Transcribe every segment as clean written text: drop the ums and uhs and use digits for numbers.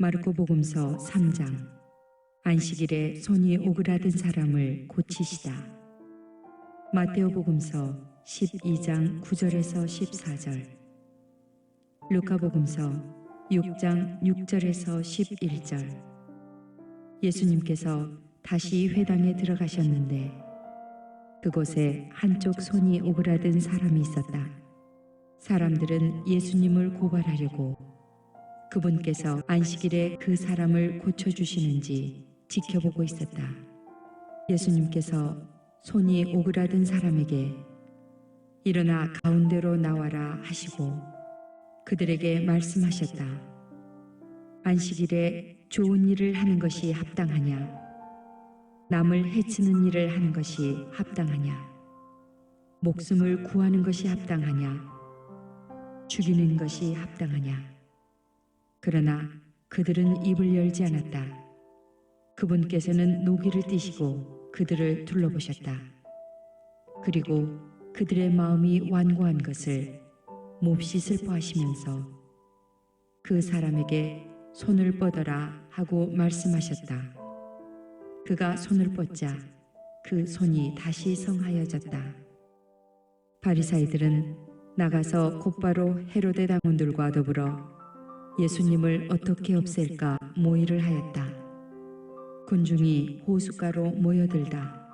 마르코복음서 3장. 안식일에 손이 오그라든 사람을 고치시다. 마테오복음서 12장 9절에서 14절. 루카복음서 6장 6절에서 11절. 예수님께서 다시 회당에 들어가셨는데 그곳에 한쪽 손이 오그라든 사람이 있었다. 사람들은 예수님을 고발하려고 그분께서 안식일에 그 사람을 고쳐주시는지 지켜보고 있었다. 예수님께서 손이 오그라든 사람에게 일어나 가운데로 나와라 하시고 그들에게 말씀하셨다. 안식일에 좋은 일을 하는 것이 합당하냐? 남을 해치는 일을 하는 것이 합당하냐? 목숨을 구하는 것이 합당하냐? 죽이는 것이 합당하냐? 그러나 그들은 입을 열지 않았다. 그분께서는 노기를 띠시고 그들을 둘러보셨다. 그리고 그들의 마음이 완고한 것을 몹시 슬퍼하시면서 그 사람에게 손을 뻗어라 하고 말씀하셨다. 그가 손을 뻗자 그 손이 다시 성하여졌다. 바리사이들은 나가서 곧바로 헤로데 당원들과 더불어 예수님을 어떻게 없앨까 모의를 하였다. 군중이 호숫가로 모여들다.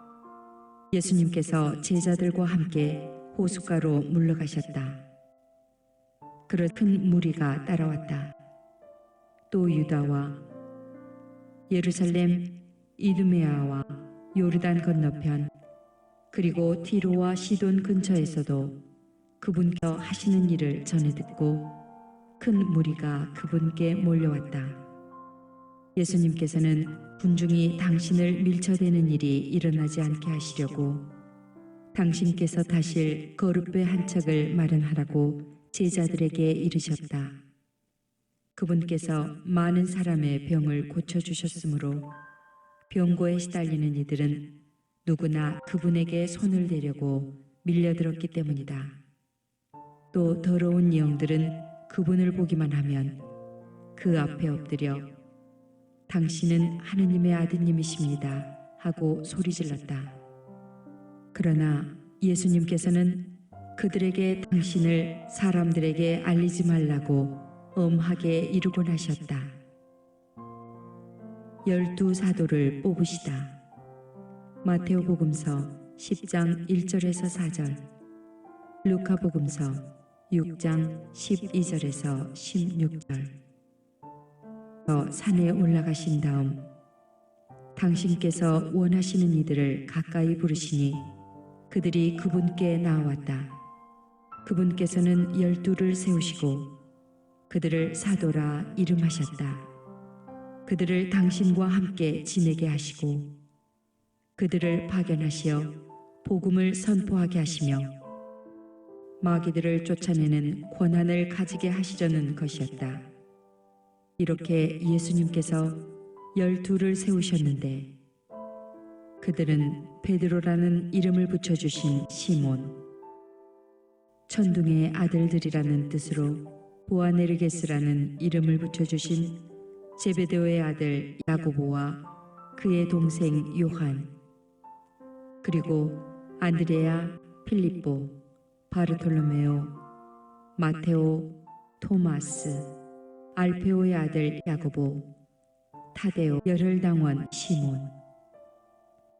예수님께서 제자들과 함께 호숫가로 물러가셨다. 그러 큰 무리가 따라왔다. 또 유다와 예루살렘, 이두메아와 요르단 건너편 그리고 티로와 시돈 근처에서도 그분께서 하시는 일을 전해 듣고 큰 무리가 그분께 몰려왔다. 예수님께서는 군중이 당신을 밀쳐대는 일이 일어나지 않게 하시려고 당신께서 타실 거룻배 한 척을 마련하라고 제자들에게 이르셨다. 그분께서 많은 사람의 병을 고쳐주셨으므로 병고에 시달리는 이들은 누구나 그분에게 손을 대려고 밀려들었기 때문이다. 또 더러운 영들은 그분을 보기만 하면 그 앞에 엎드려 당신은 하느님의 아드님이십니다 하고 소리질렀다. 그러나 예수님께서는 그들에게 당신을 사람들에게 알리지 말라고 엄하게 이르곤 하셨다. 12 사도를 뽑으시다. 마테오복음서 10장 1절에서 4절, 루카복음서 6장 12절에서 16절. 산에 올라가신 다음 당신께서 원하시는 이들을 가까이 부르시니 그들이 그분께 나아왔다. 그분께서는 12를 세우시고 그들을 사도라 이름하셨다. 그들을 당신과 함께 지내게 하시고 그들을 파견하시어 복음을 선포하게 하시며 마귀들을 쫓아내는 권한을 가지게 하시려는 것이었다. 이렇게 예수님께서 12를 세우셨는데 그들은 베드로라는 이름을 붙여주신 시몬, 천둥의 아들들이라는 뜻으로 보아네르게스라는 이름을 붙여주신 제베데오의 아들 야고보와 그의 동생 요한, 그리고 안드레아, 필립보, 바르톨로메오, 마테오, 토마스, 알페오의 아들 야고보, 타데오, 열혈당원 시몬,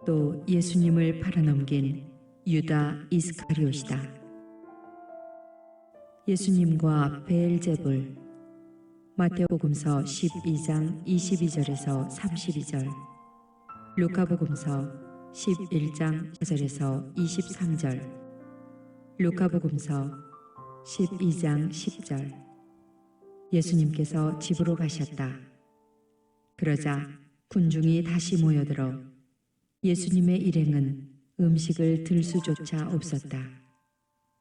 또 예수님을 팔아넘긴 유다 이스카리옷이다. 예수님과 베엘제불. 마테오복음서 12장 22절에서 32절, 루카복음서 11장 4절에서 23절, 루카복음서 12장 10절. 예수님께서 집으로 가셨다. 그러자 군중이 다시 모여들어 예수님의 일행은 음식을 들 수조차 없었다.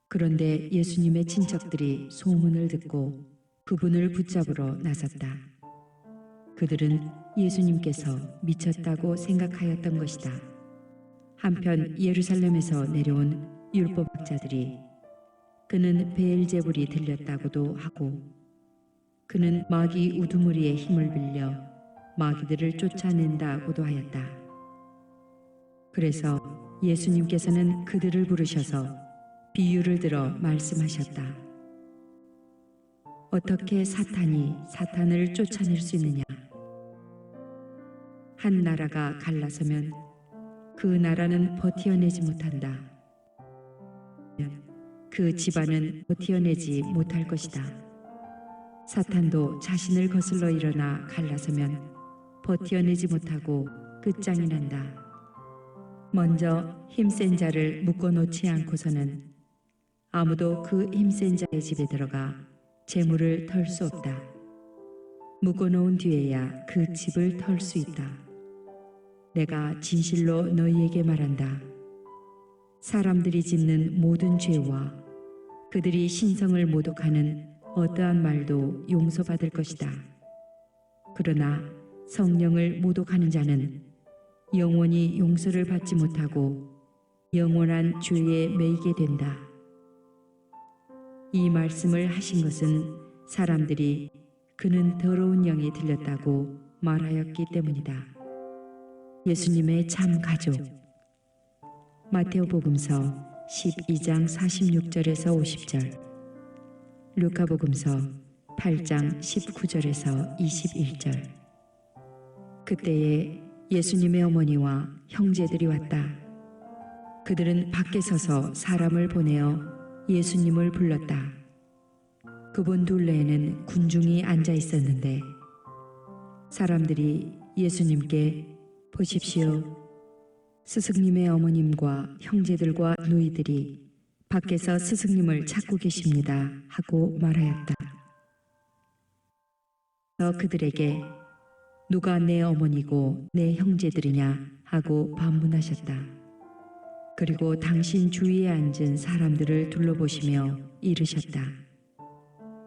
그런데 예수님의 친척들이 소문을 듣고 그분을 붙잡으러 나섰다. 그들은 예수님께서 미쳤다고 생각하였던 것이다. 한편 예루살렘에서 내려온 율법학자들이 그는 베엘제불이 들렸다고도 하고 그는 마귀 우두머리의 힘을 빌려 마귀들을 쫓아낸다고도 하였다. 그래서 예수님께서는 그들을 부르셔서 비유를 들어 말씀하셨다. 어떻게 사탄이 사탄을 쫓아낼 수 있느냐? 한 나라가 갈라서면 그 나라는 버티어내지 못한다. 그 집안은 버티어내지 못할 것이다. 사탄도 자신을 거슬러 일어나 갈라서면 버티어내지 못하고 끝장이 난다. 먼저 힘센 자를 묶어놓지 않고서는 아무도 그 힘센 자의 집에 들어가 재물을 털 수 없다. 묶어놓은 뒤에야 그 집을 털 수 있다. 내가 진실로 너희에게 말한다. 사람들이 짓는 모든 죄와 그들이 신성을 모독하는 어떠한 말도 용서받을 것이다. 그러나 성령을 모독하는 자는 영원히 용서를 받지 못하고 영원한 죄에 매이게 된다. 이 말씀을 하신 것은 사람들이 그는 더러운 영이 들렸다고 말하였기 때문이다. 예수님의 참 가족. 마테오복음서 12장 46절에서 50절, 루카복음서 8장 19절에서 21절. 그때에 예수님의 어머니와 형제들이 왔다. 그들은 밖에 서서 사람을 보내어 예수님을 불렀다. 그분 둘레에는 군중이 앉아 있었는데 사람들이 예수님께 보십시오. 스승님의 어머님과 형제들과 누이들이 밖에서 스승님을 찾고 계십니다 하고 말하였다. 그들에게 누가 내 어머니고 내 형제들이냐 하고 반문하셨다. 그리고 당신 주위에 앉은 사람들을 둘러보시며 이르셨다.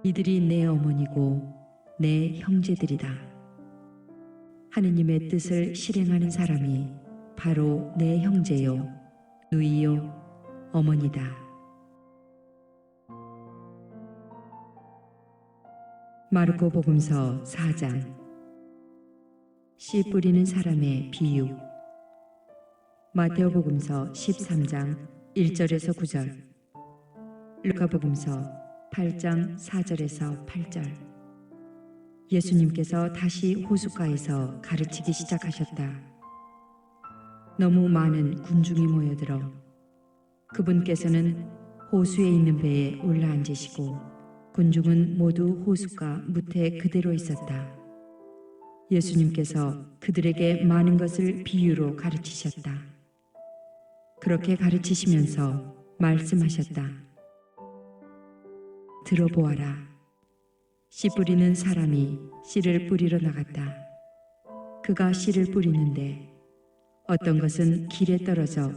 이들이 내 어머니고 내 형제들이다. 하느님의 뜻을 실행하는 사람이 바로 내 형제요, 누이요, 어머니다. 마르코 복음서 4장. 씨 뿌리는 사람의 비유. 마테오 복음서 13장 1절에서 9절, 루카 복음서 8장 4절에서 8절. 예수님께서 다시 호숫가에서 가르치기 시작하셨다. 너무 많은 군중이 모여들어 그분께서는 호수에 있는 배에 올라앉으시고 군중은 모두 호숫가 무태 그대로 있었다. 예수님께서 그들에게 많은 것을 비유로 가르치셨다. 그렇게 가르치시면서 말씀하셨다. 들어보아라. 씨 뿌리는 사람이 씨를 뿌리러 나갔다. 그가 씨를 뿌리는데 어떤 것은 길에 떨어져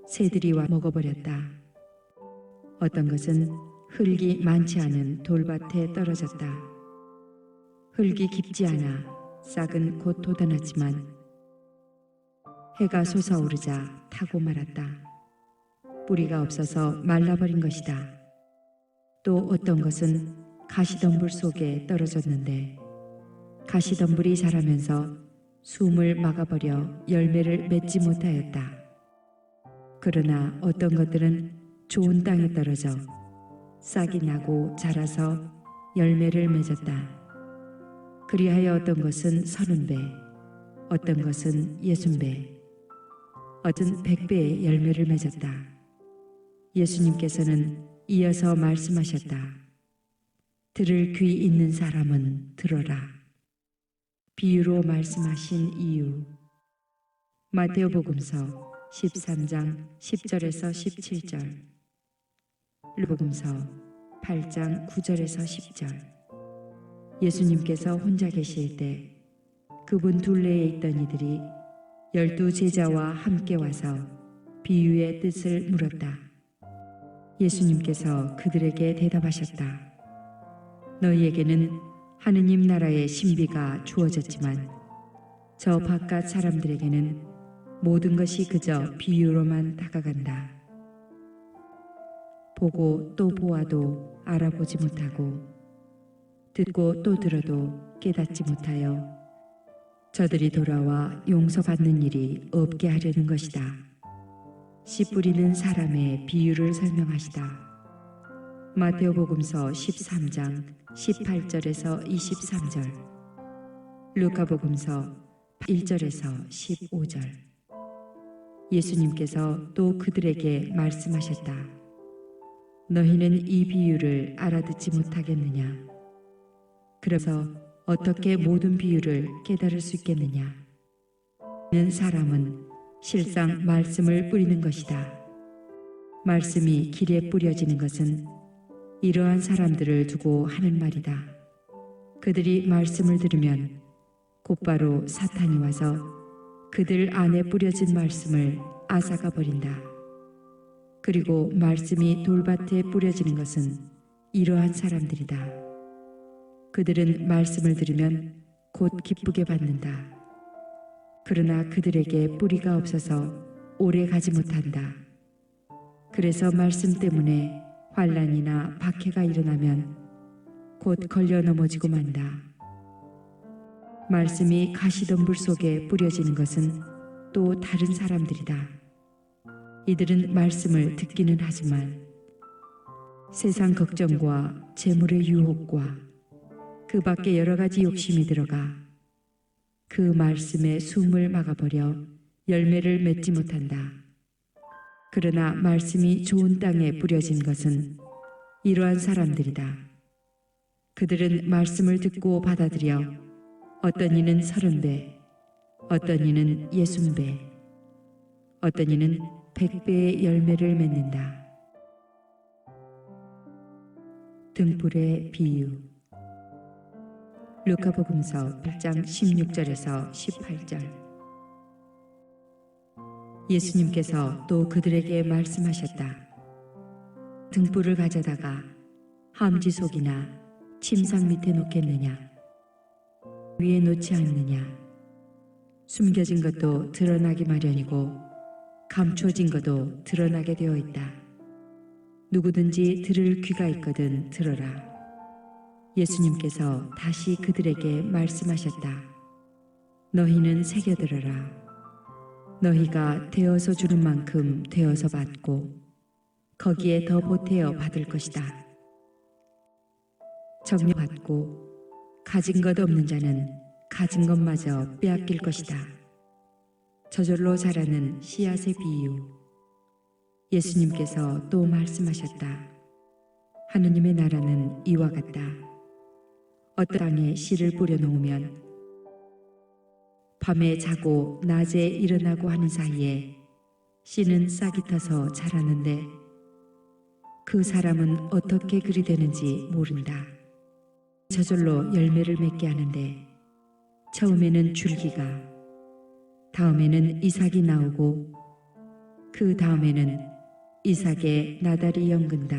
새들이 와 먹어버렸다. 어떤 것은 흙이 많지 않은 돌밭에 떨어졌다. 흙이 깊지 않아 싹은 곧 돋아났지만 해가 솟아오르자 타고 말았다. 뿌리가 없어서 말라버린 것이다. 또 어떤 것은 가시덤불 속에 떨어졌는데 가시덤불이 자라면서 숨을 막아버려 열매를 맺지 못하였다. 그러나 어떤 것들은 좋은 땅에 떨어져 싹이 나고 자라서 열매를 맺었다. 그리하여 어떤 것은 30배, 어떤 것은 60배, 어떤 100배의 열매를 맺었다. 예수님께서는 이어서 말씀하셨다. 들을 귀 있는 사람은 들어라. 비유로 말씀하신 이유. 마테오 복음서 13장 10절에서 17절, 루복음서 8장 9절에서 10절. 예수님께서 혼자 계실 때 그분 둘레에 있던 이들이 12 제자와 함께 와서 비유의 뜻을 물었다. 예수님께서 그들에게 대답하셨다. 너희에게는 하느님 나라의 신비가 주어졌지만 저 바깥 사람들에게는 모든 것이 그저 비유로만 다가간다. 보고 또 보아도 알아보지 못하고 듣고 또 들어도 깨닫지 못하여 저들이 돌아와 용서받는 일이 없게 하려는 것이다. 씨 뿌리는 사람의 비유를 설명하시다. 마테오복음서 13장 18절에서 23절, 루카복음서 1절에서 15절. 예수님께서 또 그들에게 말씀하셨다. 너희는 이 비유를 알아듣지 못하겠느냐? 그래서 어떻게 모든 비유를 깨달을 수 있겠느냐? 는 사람은 실상 말씀을 뿌리는 것이다. 말씀이 길에 뿌려지는 것은 이러한 사람들을 두고 하는 말이다. 그들이 말씀을 들으면 곧바로 사탄이 와서 그들 안에 뿌려진 말씀을 앗아가 버린다. 그리고 말씀이 돌밭에 뿌려지는 것은 이러한 사람들이다. 그들은 말씀을 들으면 곧 기쁘게 받는다. 그러나 그들에게 뿌리가 없어서 오래 가지 못한다. 그래서 말씀 때문에 환난이나 박해가 일어나면 곧 걸려 넘어지고 만다. 말씀이 가시덤불 속에 뿌려지는 것은 또 다른 사람들이다. 이들은 말씀을 듣기는 하지만 세상 걱정과 재물의 유혹과 그 밖에 여러 가지 욕심이 들어가 그 말씀에 숨을 막아버려 열매를 맺지 못한다. 그러나 말씀이 좋은 땅에 뿌려진 것은 이러한 사람들이다. 그들은 말씀을 듣고 받아들여 어떤 이는 30배, 어떤 이는 60배, 어떤 이는 100배의 열매를 맺는다. 등불의 비유. 루카복음서 8장 16절에서 18절. 예수님께서 또 그들에게 말씀하셨다. 등불을 가져다가 함지 속이나 침상 밑에 놓겠느냐? 위에 놓지 않느냐? 숨겨진 것도 드러나기 마련이고 감춰진 것도 드러나게 되어 있다. 누구든지 들을 귀가 있거든 들어라. 예수님께서 다시 그들에게 말씀하셨다. 너희는 새겨들어라. 너희가 되어서 주는 만큼 되어서 받고 거기에 더 보태어 받을 것이다. 정녕 받고 가진 것 없는 자는 가진 것마저 빼앗길 것이다. 저절로 자라는 씨앗의 비유. 예수님께서 또 말씀하셨다. 하느님의 나라는 이와 같다. 어떤 땅에 씨를 뿌려놓으면 밤에 자고 낮에 일어나고 하는 사이에 씨는 싹이 타서 자라는데 그 사람은 어떻게 그리 되는지 모른다. 저절로 열매를 맺게 하는데 처음에는 줄기가, 다음에는 이삭이 나오고 그 다음에는 이삭의 나달이 연근다.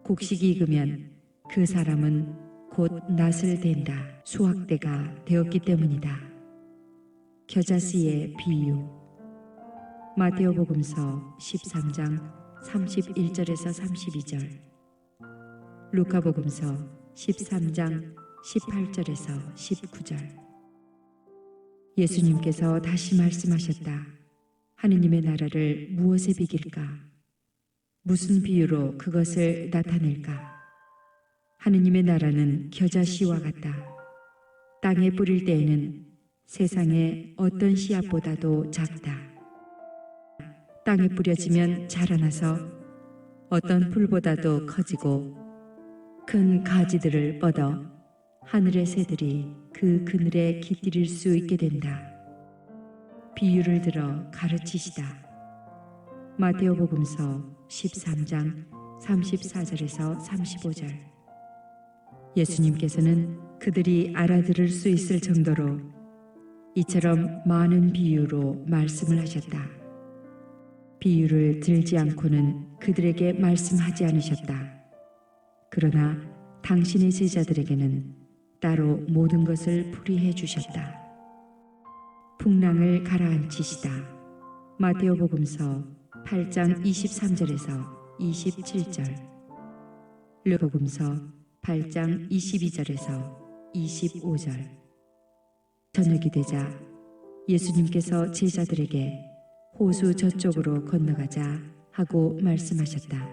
곡식이 익으면 그 사람은 곧 낫을 댄다. 수확대가 되었기 때문이다. 겨자씨의 비유. 마테오복음서 13장 31절에서 32절, 루카복음서 13장 18절에서 19절. 예수님께서 다시 말씀하셨다. 하느님의 나라를 무엇에 비길까? 무슨 비유로 그것을 나타낼까? 하느님의 나라는 겨자씨와 같다. 땅에 뿌릴 때에는 세상의 어떤 씨앗보다도 작다. 땅에 뿌려지면 자라나서 어떤 풀보다도 커지고 큰 가지들을 뻗어 하늘의 새들이 그 그늘에 깃들일 수 있게 된다. 비유를 들어 가르치시다. 마테오복음서 13장 34절에서 35절. 예수님께서는 그들이 알아들을 수 있을 정도로 이처럼 많은 비유로 말씀을 하셨다. 비유를 들지 않고는 그들에게 말씀하지 않으셨다. 그러나 당신의 제자들에게는 따로 모든 것을 풀이해 주셨다. 풍랑을 가라앉히시다. 마테오복음서 8장 23절에서 27절, 루카복음서 8장 22절에서 25절. 저녁이 되자 예수님께서 제자들에게 호수 저쪽으로 건너가자 하고 말씀하셨다.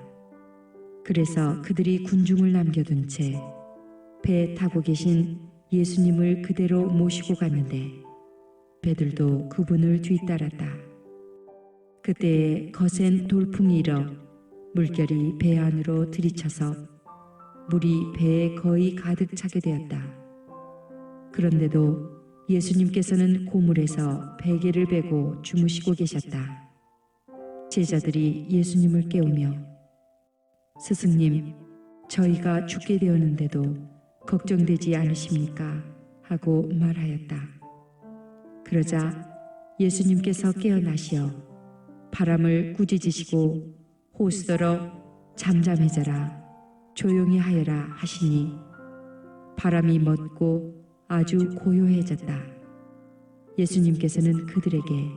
그래서 그들이 군중을 남겨둔 채 배에 타고 계신 예수님을 그대로 모시고 갔는데 배들도 그분을 뒤따랐다. 그때에 거센 돌풍이 일어 물결이 배 안으로 들이쳐서 물이 배에 거의 가득 차게 되었다. 그런데도 예수님께서는 고물에서 베개를 베고 주무시고 계셨다. 제자들이 예수님을 깨우며 스승님, 저희가 죽게 되었는데도 걱정되지 않으십니까? 하고 말하였다. 그러자 예수님께서 깨어나시어 바람을 꾸짖으시고 호수더러 잠잠해져라, 조용히 하여라 하시니 바람이 멎고 아주 고요해졌다. 예수님께서는 그들에게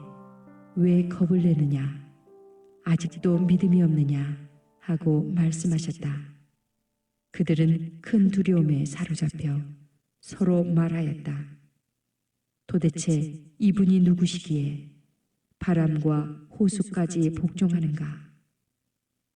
왜 겁을 내느냐? 아직도 믿음이 없느냐? 하고 말씀하셨다. 그들은 큰 두려움에 사로잡혀 서로 말하였다. 도대체 이분이 누구시기에 바람과 호수까지 복종하는가?